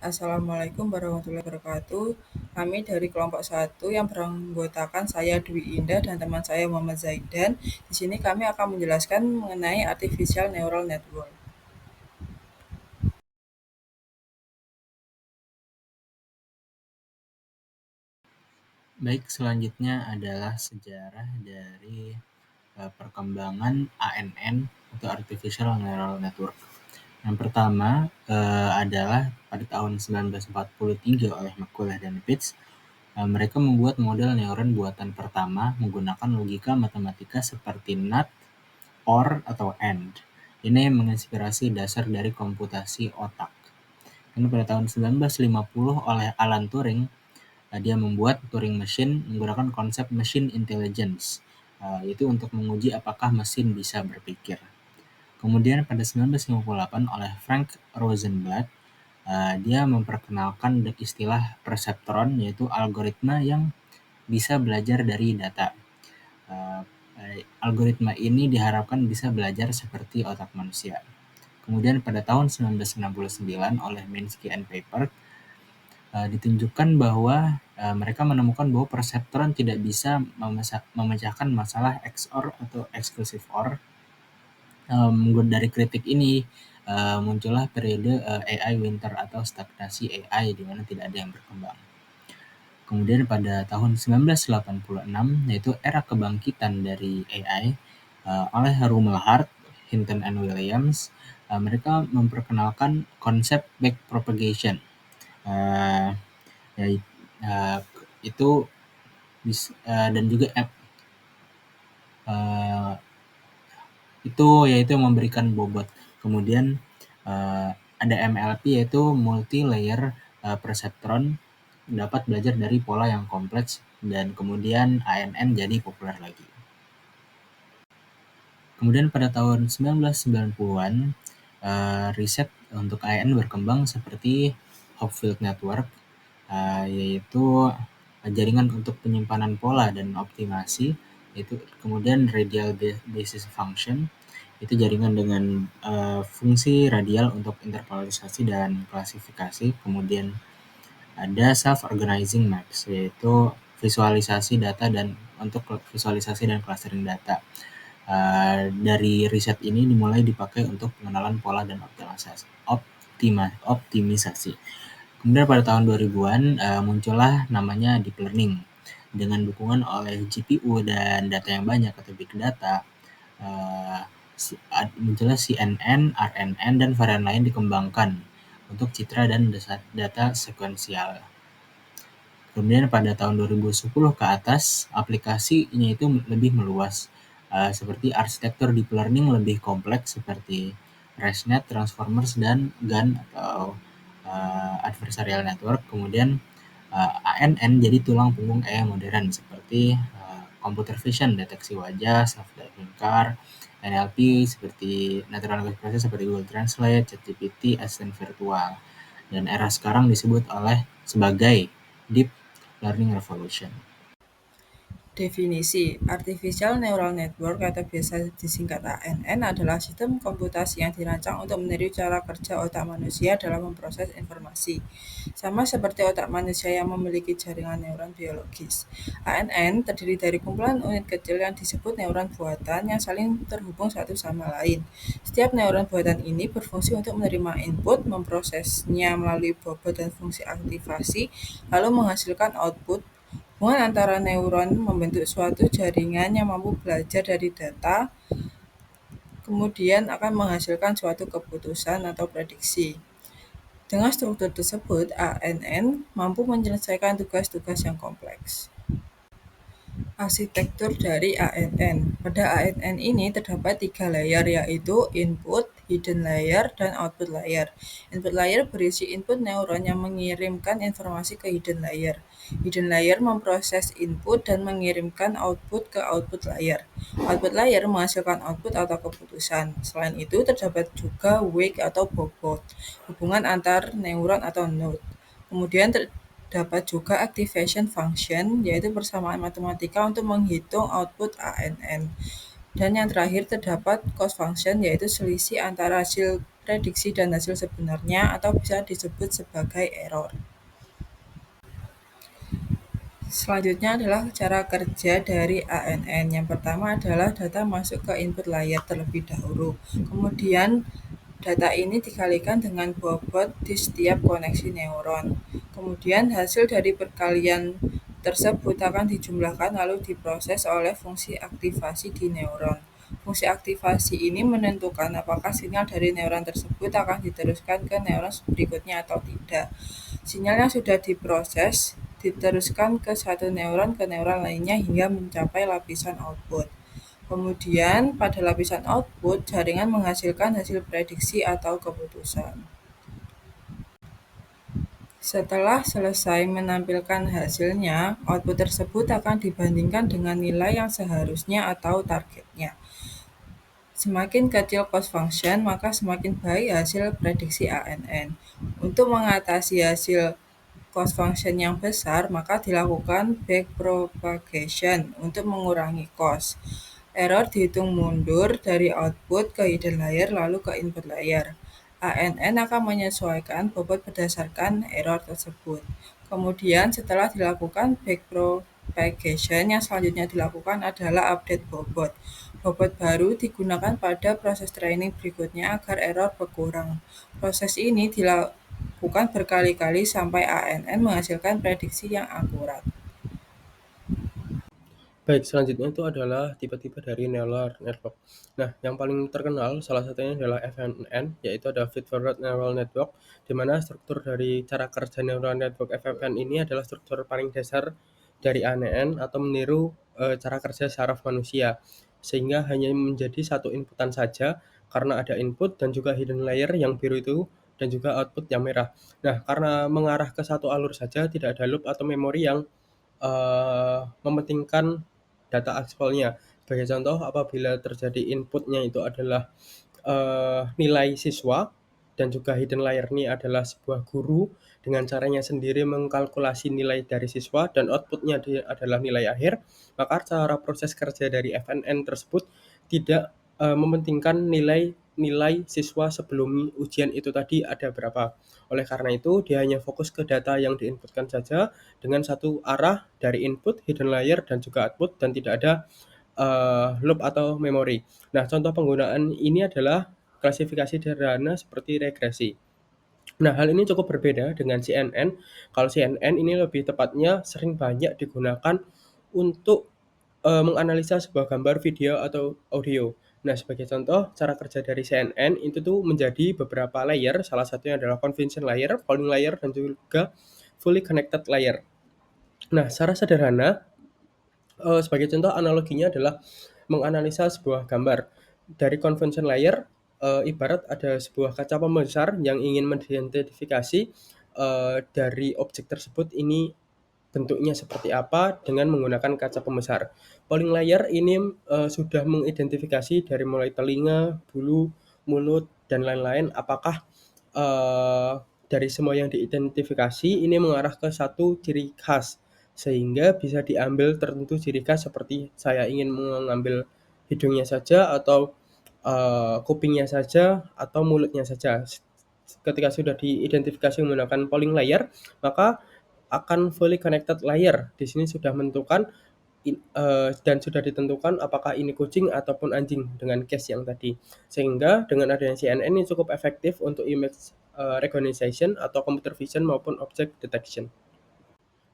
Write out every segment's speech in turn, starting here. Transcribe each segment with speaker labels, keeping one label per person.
Speaker 1: Assalamualaikum warahmatullahi wabarakatuh. Kami dari kelompok 1 yang beranggotakan saya Dwi Indah dan teman saya Muhammad Zaidan. Di sini kami akan menjelaskan mengenai artificial neural network.
Speaker 2: Baik, selanjutnya adalah sejarah dari perkembangan ANN atau Artificial Neural Network. Yang pertama adalah pada tahun 1943 oleh McCulloch dan Pitts. Mereka membuat model neuron buatan pertama menggunakan logika matematika seperti NOT, OR, atau AND. Ini menginspirasi dasar dari komputasi otak. Dan pada tahun 1950 oleh Alan Turing, dia membuat Turing Machine menggunakan konsep machine intelligence, yaitu untuk menguji apakah mesin bisa berpikir. Kemudian pada 1958 oleh Frank Rosenblatt, dia memperkenalkan istilah perseptron, yaitu algoritma yang bisa belajar dari data. Algoritma ini diharapkan bisa belajar seperti otak manusia. Kemudian pada tahun 1969 oleh Minsky and Papert, ditunjukkan bahwa mereka menemukan bahwa perseptron tidak bisa memecahkan masalah XOR atau exclusive OR. Dari kritik ini muncullah periode AI winter atau stagnasi AI di mana tidak ada yang berkembang. Kemudian pada tahun 1986 yaitu era kebangkitan dari AI oleh Rummel Hardt, Hinton and Williams, mereka memperkenalkan konsep backpropagation. Itu dan juga itu yaitu memberikan bobot. Kemudian ada MLP yaitu multi-layer perceptron, dapat belajar dari pola yang kompleks, dan kemudian ANN jadi populer lagi. Kemudian pada tahun 1990-an riset untuk ANN berkembang seperti Hopfield Network, yaitu jaringan untuk penyimpanan pola dan optimasi, yaitu kemudian radial basis function, itu jaringan dengan fungsi radial untuk interpolarisasi dan klasifikasi. Kemudian ada self-organizing maps, yaitu visualisasi data dan untuk visualisasi dan clustering data. Dari riset ini dimulai dipakai untuk pengenalan pola dan optimisasi. Kemudian pada tahun 2000-an muncullah namanya deep learning. Dengan dukungan oleh GPU dan data yang banyak atau big data, munculnya CNN, RNN, dan varian lain dikembangkan untuk citra dan data sekuensial. Kemudian pada tahun 2010 ke atas, aplikasinya itu lebih meluas, seperti arsitektur deep learning lebih kompleks seperti ResNet, Transformers, dan GAN atau adversarial network. Kemudian ANN jadi tulang punggung AI modern seperti computer vision, deteksi wajah, self-driving car, NLP seperti natural language process seperti Google Translate, ChatGPT, assistant virtual. Dan era sekarang disebut sebagai deep learning revolution.
Speaker 1: Definisi Artificial Neural Network atau biasa disingkat ANN adalah sistem komputasi yang dirancang untuk meniru cara kerja otak manusia dalam memproses informasi. Sama seperti otak manusia yang memiliki jaringan neuron biologis. ANN terdiri dari kumpulan unit kecil yang disebut neuron buatan yang saling terhubung satu sama lain. Setiap neuron buatan ini berfungsi untuk menerima input, memprosesnya melalui bobot dan fungsi aktivasi, lalu menghasilkan output. Hubungan antara neuron membentuk suatu jaringan yang mampu belajar dari data, kemudian akan menghasilkan suatu keputusan atau prediksi. Dengan struktur tersebut, ANN mampu menyelesaikan tugas-tugas yang kompleks. Arsitektur dari ANN. Pada ANN ini terdapat 3 layer, yaitu input, hidden layer, dan output layer. Input layer berisi input neuron yang mengirimkan informasi ke hidden layer. Hidden layer memproses input dan mengirimkan output ke output layer. Output layer menghasilkan output atau keputusan. Selain itu, terdapat juga wake atau bobot, hubungan antar neuron atau node. Kemudian terdapat juga activation function, yaitu persamaan matematika untuk menghitung output ANN. Dan yang terakhir terdapat cost function, yaitu selisih antara hasil prediksi dan hasil sebenarnya atau bisa disebut sebagai error. Selanjutnya adalah cara kerja dari ANN. Yang pertama adalah data masuk ke input layer terlebih dahulu. Kemudian data ini dikalikan dengan bobot di setiap koneksi neuron. Kemudian hasil dari perkalian tersebut akan dijumlahkan lalu diproses oleh fungsi aktivasi di neuron. Fungsi aktivasi ini menentukan apakah sinyal dari neuron tersebut akan diteruskan ke neuron berikutnya atau tidak. Sinyal yang sudah diproses diteruskan ke satu neuron ke neuron lainnya hingga mencapai lapisan output. Kemudian, pada lapisan output, jaringan menghasilkan hasil prediksi atau keputusan. Setelah selesai menampilkan hasilnya, output tersebut akan dibandingkan dengan nilai yang seharusnya atau targetnya. Semakin kecil cost function, maka semakin baik hasil prediksi ANN. Untuk mengatasi hasil cost function yang besar, maka dilakukan backpropagation untuk mengurangi cost. Error dihitung mundur dari output ke hidden layer lalu ke input layer. ANN akan menyesuaikan bobot berdasarkan error tersebut. Kemudian setelah dilakukan backpropagation, yang selanjutnya dilakukan adalah update bobot. Bobot baru digunakan pada proses training berikutnya agar error berkurang. Proses ini dilakukan berkali-kali sampai ANN menghasilkan prediksi yang akurat.
Speaker 3: Baik, selanjutnya itu adalah tipe-tipe dari neural network. Nah, yang paling terkenal salah satunya adalah FNN, yaitu ada Feed Forward Neural Network, di mana struktur dari cara kerja neural network FNN ini adalah struktur paling dasar dari ANN atau meniru cara kerja saraf manusia, sehingga hanya menjadi satu inputan saja karena ada input dan juga hidden layer yang biru itu dan juga output yang merah. Nah, karena mengarah ke satu alur saja, tidak ada loop atau memori yang mementingkan data aksepolnya. Sebagai contoh, apabila terjadi inputnya itu adalah nilai siswa dan juga hidden layer ini adalah sebuah guru dengan caranya sendiri mengkalkulasi nilai dari siswa dan outputnya adalah nilai akhir, maka cara proses kerja dari FNN tersebut tidak mementingkan nilai siswa sebelum ujian itu tadi ada berapa. Oleh karena itu, dia hanya fokus ke data yang diinputkan saja dengan satu arah dari input, hidden layer, dan juga output, dan tidak ada loop atau memori. Nah, contoh penggunaan ini adalah klasifikasi sederhana seperti regresi. Nah, hal ini cukup berbeda dengan CNN. Kalau CNN ini lebih tepatnya sering banyak digunakan untuk menganalisa sebuah gambar, video, atau audio. Nah, sebagai contoh, cara kerja dari CNN itu tuh menjadi beberapa layer, salah satunya adalah convention layer, polling layer, dan juga fully connected layer. Nah, secara sederhana, sebagai contoh analoginya adalah menganalisa sebuah gambar. Dari convention layer, ibarat ada sebuah kaca pembesar yang ingin mengidentifikasi dari objek tersebut ini bentuknya seperti apa dengan menggunakan kaca pembesar. Polling layer ini sudah mengidentifikasi dari mulai telinga, bulu, mulut, dan lain-lain apakah uh, dari semua yang diidentifikasi ini mengarah ke satu ciri khas sehingga bisa diambil tertentu ciri khas seperti saya ingin mengambil hidungnya saja atau kupingnya saja atau mulutnya saja. Ketika sudah diidentifikasi menggunakan polling layer, maka akan fully connected layer. Di sini sudah menentukan dan sudah ditentukan apakah ini kucing ataupun anjing dengan case yang tadi. Sehingga dengan adanya CNN ini cukup efektif untuk image recognition atau computer vision maupun object detection.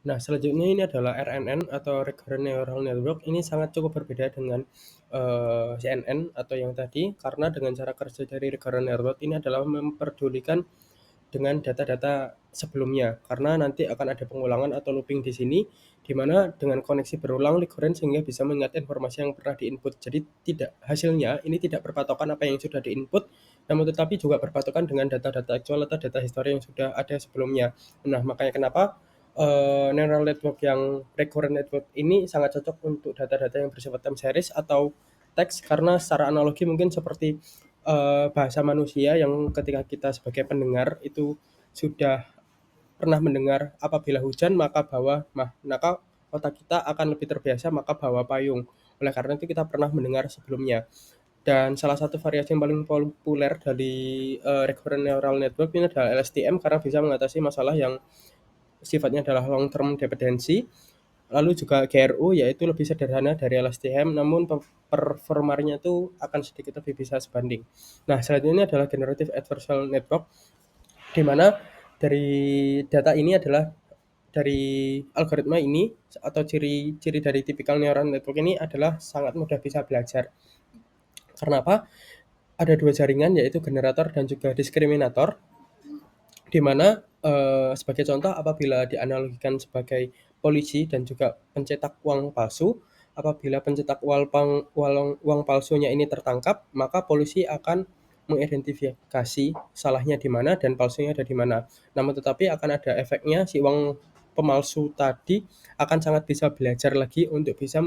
Speaker 3: Nah, selanjutnya ini adalah RNN atau Recurrent Neural Network. Ini sangat cukup berbeda dengan CNN atau yang tadi, karena dengan cara kerja dari Recurrent Network ini adalah memperdulikan dengan data-data sebelumnya, karena nanti akan ada pengulangan atau looping di sini, di mana dengan koneksi berulang recurrent sehingga bisa mengingat informasi yang pernah diinput. Jadi hasilnya ini tidak berpatokan apa yang sudah diinput, namun tetapi juga berpatokan dengan data-data aktual atau data histori yang sudah ada sebelumnya. Nah, makanya kenapa neural network yang recurrent network ini sangat cocok untuk data-data yang bersifat time series atau teks, karena secara analogi mungkin seperti bahasa manusia yang ketika kita sebagai pendengar itu sudah pernah mendengar apabila hujan maka otak kita akan lebih terbiasa maka bawa payung. Oleh karena itu kita pernah mendengar sebelumnya. Dan salah satu variasi yang paling populer dari recurrent neural network ini adalah LSTM karena bisa mengatasi masalah yang sifatnya adalah long term dependency. Lalu juga GRU yaitu lebih sederhana dari LSTM namun performanya itu akan sedikit lebih bisa sebanding. Nah, selanjutnya adalah generative adversarial network di mana dari data ini adalah dari algoritma ini atau ciri-ciri dari tipikal neural network ini adalah sangat mudah bisa belajar. Karena apa? Ada dua jaringan yaitu generator dan juga diskriminator di mana sebagai contoh apabila dianalogikan sebagai polisi dan juga pencetak uang palsu, apabila pencetak uang palsunya ini tertangkap, maka polisi akan mengidentifikasi salahnya di mana dan palsunya ada di mana. Namun tetapi akan ada efeknya si uang pemalsu tadi akan sangat bisa belajar lagi untuk bisa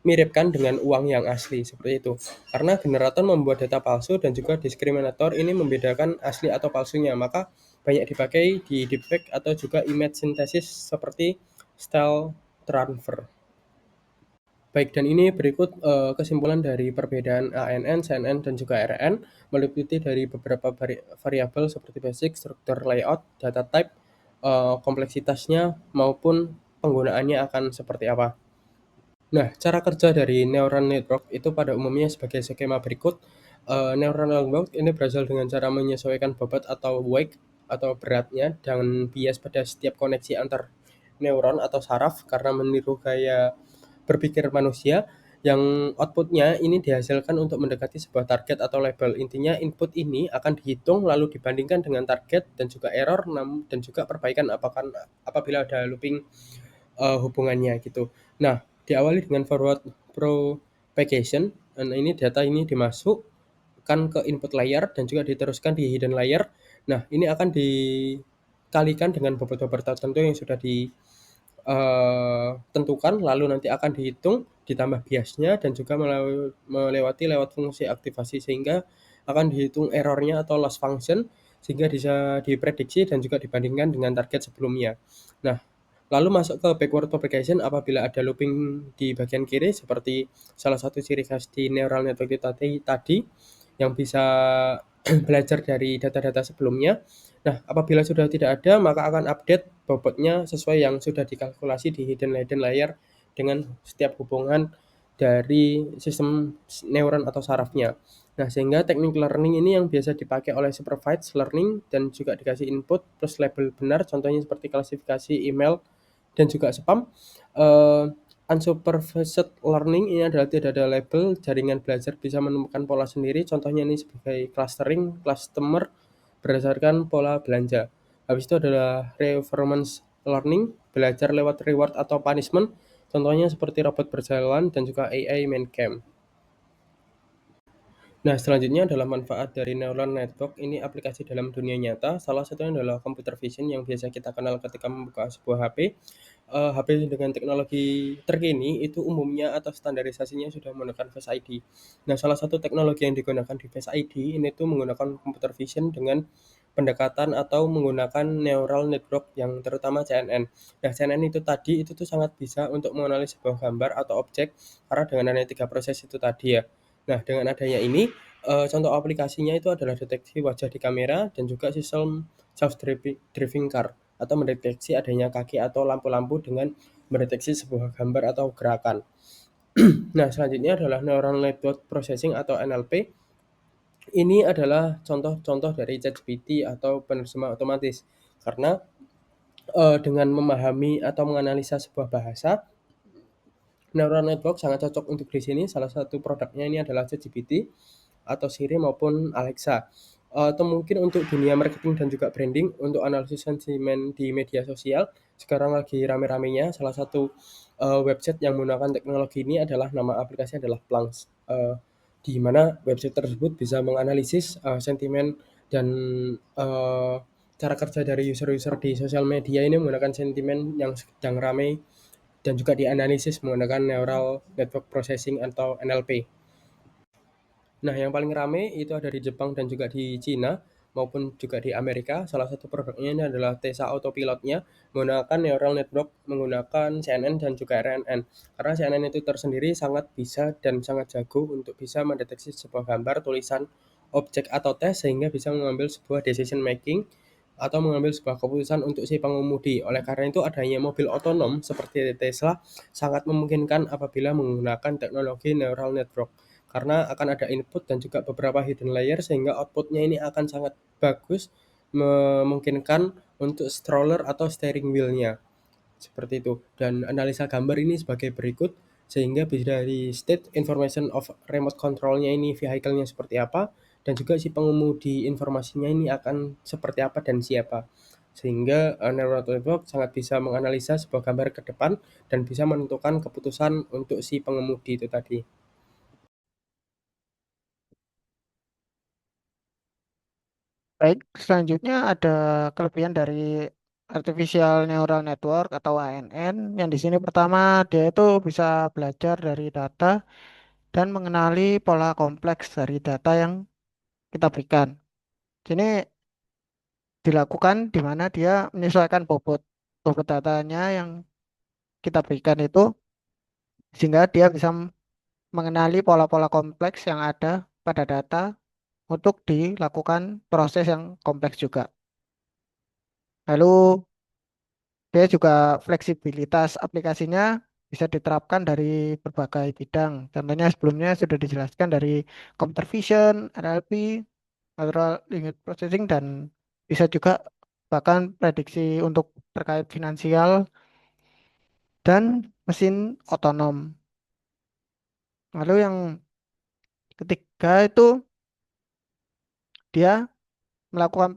Speaker 3: miripkan dengan uang yang asli, seperti itu. Karena generator membuat data palsu dan juga diskriminator ini membedakan asli atau palsunya, maka banyak dipakai di deepfake atau juga image synthesis seperti style transfer. Baik, dan ini berikut kesimpulan dari perbedaan ANN, CNN, dan juga RN meliputi dari beberapa variabel seperti basic, struktur layout, data type, kompleksitasnya maupun penggunaannya akan seperti apa. Nah, cara kerja dari neural network itu pada umumnya sebagai skema berikut. Neural network ini berasal dengan cara menyesuaikan bobot atau weight atau beratnya dan bias pada setiap koneksi antar neuron atau saraf karena meniru gaya berpikir manusia yang outputnya ini dihasilkan untuk mendekati sebuah target atau label. Intinya input ini akan dihitung lalu dibandingkan dengan target dan juga error dan juga perbaikan apabila ada looping hubungannya gitu. Nah, diawali dengan forward propagation. Nah, ini data ini dimasukkan ke input layer dan juga diteruskan di hidden layer. Nah, ini akan dikalikan dengan bobot-bobot tertentu yang sudah ditentukan, lalu nanti akan dihitung, ditambah biasnya dan juga melewati lewat fungsi aktivasi sehingga akan dihitung errornya atau loss function sehingga bisa diprediksi dan juga dibandingkan dengan target sebelumnya. Nah, lalu masuk ke backward propagation apabila ada looping di bagian kiri seperti salah satu ciri khas di neural network itu tadi yang bisa belajar dari data-data sebelumnya. Nah, apabila sudah tidak ada, maka akan update bobotnya sesuai yang sudah dikalkulasi di hidden layer dengan setiap hubungan dari sistem neuron atau sarafnya. Nah, sehingga teknik learning ini yang biasa dipakai oleh supervised learning dan juga dikasih input plus label benar, contohnya seperti klasifikasi email dan juga spam. Unsupervised learning ini adalah tidak ada label, jaringan belajar bisa menemukan pola sendiri, contohnya ini sebagai clustering customer berdasarkan pola belanja. Habis itu adalah reinforcement learning, belajar lewat reward atau punishment, contohnya seperti robot berjalan dan juga AI main camp. Nah, selanjutnya adalah manfaat dari neural network. Ini aplikasi dalam dunia nyata. Salah satunya adalah computer vision yang biasa kita kenal ketika membuka sebuah HP. HP dengan teknologi terkini itu umumnya atau standarisasinya sudah menggunakan Face ID. Nah, salah satu teknologi yang digunakan di Face ID ini tuh menggunakan computer vision dengan pendekatan atau menggunakan neural network yang terutama CNN. Nah, CNN itu tadi itu tuh sangat bisa untuk mengenali sebuah gambar atau objek karena dengan adanya 3 proses itu tadi ya. Nah, dengan adanya ini, contoh aplikasinya itu adalah deteksi wajah di kamera dan juga sistem self-driving car atau mendeteksi adanya kaki atau lampu-lampu dengan mendeteksi sebuah gambar atau gerakan. Nah, selanjutnya adalah neural network processing atau NLP. Ini adalah contoh-contoh dari ChatGPT atau penerjemah otomatis. Karena dengan memahami atau menganalisa sebuah bahasa, neural network sangat cocok untuk di sini. Salah satu produknya ini adalah ChatGPT atau Siri maupun Alexa. Atau mungkin untuk dunia marketing dan juga branding, untuk analisis sentimen di media sosial, sekarang lagi rame-ramenya salah satu website yang menggunakan teknologi ini adalah nama aplikasi adalah Planks. Di mana website tersebut bisa menganalisis sentimen dan cara kerja dari user-user di sosial media ini menggunakan sentimen yang sedang ramai dan juga dianalisis menggunakan neural network processing atau NLP. Nah, yang paling rame itu ada di Jepang dan juga di Cina. maupun juga di Amerika. Salah satu produknya ini adalah Tesla Autopilot-nya menggunakan neural network, menggunakan CNN dan juga RNN. Karena CNN itu tersendiri sangat bisa dan sangat jago untuk bisa mendeteksi sebuah gambar, tulisan, objek atau tes sehingga bisa mengambil sebuah decision making atau mengambil sebuah keputusan untuk si pengemudi. Oleh karena itu adanya mobil otonom seperti Tesla sangat memungkinkan apabila menggunakan teknologi neural network. Karena akan ada input dan juga beberapa hidden layer sehingga outputnya ini akan sangat bagus memungkinkan untuk stroller atau steering wheel-nya. Seperti itu. Dan analisa gambar ini sebagai berikut sehingga bisa dari state information of remote control-nya ini vehicle-nya seperti apa dan juga si pengemudi informasinya ini akan seperti apa dan siapa. Sehingga neural network sangat bisa menganalisa sebuah gambar ke depan dan bisa menentukan keputusan untuk si pengemudi itu tadi.
Speaker 4: Baik, selanjutnya ada kelebihan dari Artificial Neural Network atau ANN yang di sini pertama dia itu bisa belajar dari data dan mengenali pola kompleks dari data yang kita berikan. Sini dilakukan di mana dia menyesuaikan bobot bobot datanya yang kita berikan itu sehingga dia bisa mengenali pola-pola kompleks yang ada pada data untuk dilakukan proses yang kompleks juga. Lalu dia juga fleksibilitas aplikasinya bisa diterapkan dari berbagai bidang. Contohnya sebelumnya sudah dijelaskan dari computer vision, NLP, natural language processing, dan bisa juga bahkan prediksi untuk terkait finansial dan mesin otonom. Lalu yang ketiga itu dia melakukan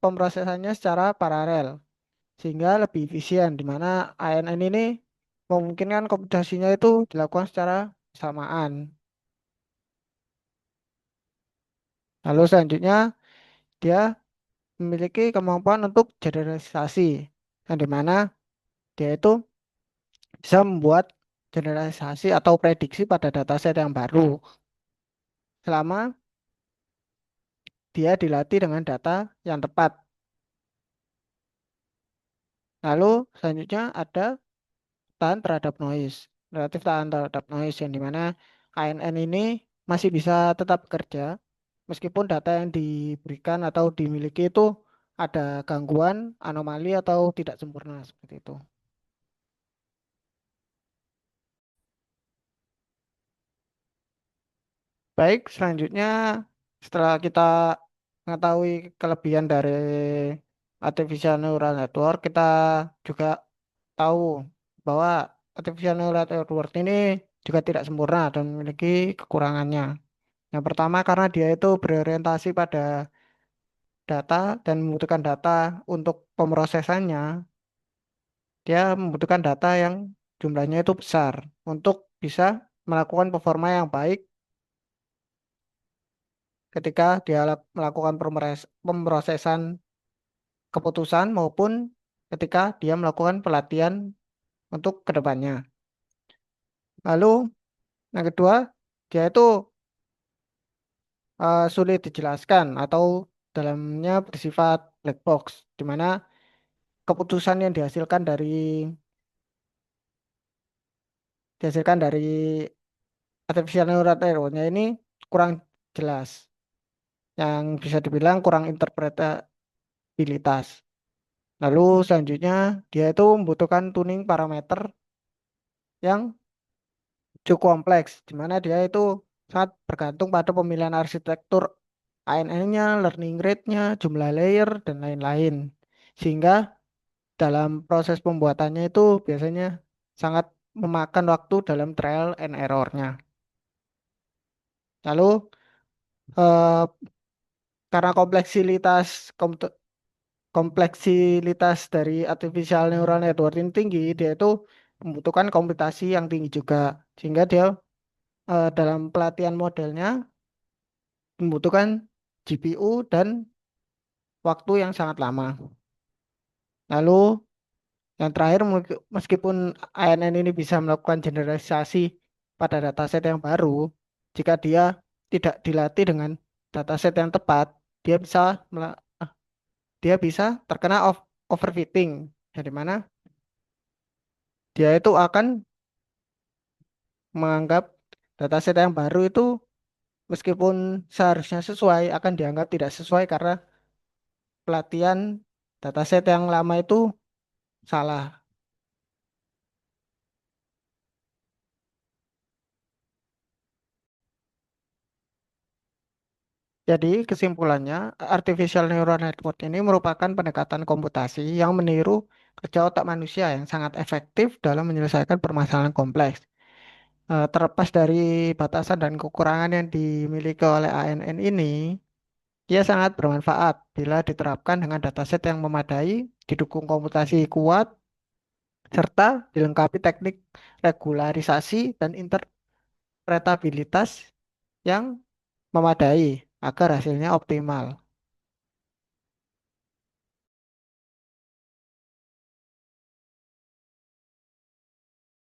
Speaker 4: pemrosesannya secara paralel sehingga lebih efisien di mana ANN ini memungkinkan komputasinya itu dilakukan secara bersamaan. Lalu selanjutnya dia memiliki kemampuan untuk generalisasi yang di mana dia itu bisa membuat generalisasi atau prediksi pada dataset yang baru selama dia dilatih dengan data yang tepat. Lalu selanjutnya ada tahan terhadap noise, relatif tahan terhadap noise yang dimana ANN ini masih bisa tetap bekerja meskipun data yang diberikan atau dimiliki itu ada gangguan, anomali atau tidak sempurna seperti itu. Baik, selanjutnya setelah kita mengetahui kelebihan dari artificial neural network, kita juga tahu bahwa artificial neural network ini juga tidak sempurna dan memiliki kekurangannya. Yang pertama karena dia itu berorientasi pada data dan membutuhkan data untuk pemrosesannya, dia membutuhkan data yang jumlahnya itu besar untuk bisa melakukan performa yang baik ketika dia melakukan pemrosesan keputusan maupun ketika dia melakukan pelatihan untuk kedepannya. Lalu yang kedua, dia itu sulit dijelaskan atau dalamnya bersifat black box, di mana keputusan yang dihasilkan dari artificial neural network-nya ini kurang jelas, yang bisa dibilang kurang interpretabilitas. Lalu selanjutnya dia itu membutuhkan tuning parameter yang cukup kompleks, di mana dia itu sangat bergantung pada pemilihan arsitektur ANN-nya, learning rate-nya, jumlah layer, dan lain-lain. Sehingga dalam proses pembuatannya itu biasanya sangat memakan waktu dalam trial and error-nya. Lalu eh, karena kompleksitas dari artificial neural network ini tinggi, dia itu membutuhkan komputasi yang tinggi juga, sehingga dia dalam pelatihan modelnya membutuhkan GPU dan waktu yang sangat lama. Lalu yang terakhir, meskipun ANN ini bisa melakukan generalisasi pada dataset yang baru, jika dia tidak dilatih dengan dataset yang tepat, dia bisa mela- dia bisa terkena overfitting, jadi mana dia itu akan menganggap dataset yang baru itu meskipun seharusnya sesuai akan dianggap tidak sesuai karena pelatihan dataset yang lama itu salah. Jadi kesimpulannya, artificial neural network ini merupakan pendekatan komputasi yang meniru kerja otak manusia yang sangat efektif dalam menyelesaikan permasalahan kompleks. Terlepas dari batasan dan kekurangan yang dimiliki oleh ANN ini, ia sangat bermanfaat bila diterapkan dengan dataset yang memadai, didukung komputasi kuat, serta dilengkapi teknik regularisasi dan interpretabilitas yang memadai agar hasilnya optimal.